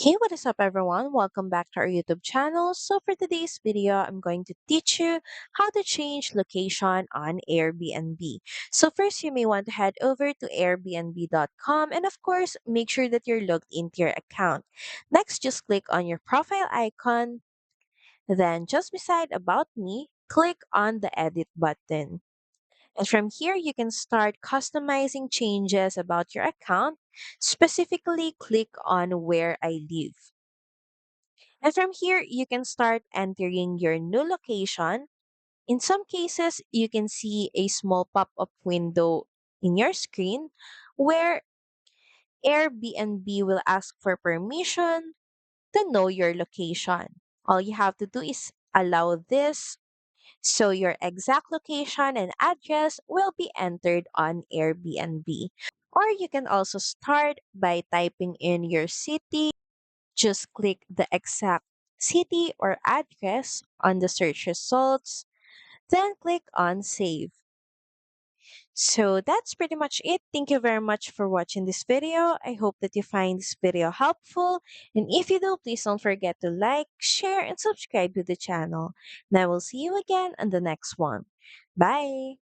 Hey, what is up, everyone? Welcome back to our YouTube channel. So, for today's video, I'm going to teach you how to change location on Airbnb. So, first, you may want to head over to airbnb.com and, of course, make sure that you're logged into your account. Next, just click on your profile icon. Then, just beside About Me, click on the Edit button. And from here, you can start customizing changes about your account. Specifically, click on Where I Live. And from here, you can start entering your new location. In some cases, you can see a small pop up window in your screen where Airbnb will ask for permission to know your location. All you have to do is allow this so your exact location and address will be entered on Airbnb. Or you can also start by typing in your city. Just click the exact city or address on the search results, then click on Save. So that's pretty much it. Thank you very much for watching this video. I hope that you find this video helpful. And if you do, please don't forget to like, share, and subscribe to the channel. And I will see you again on the next one. Bye!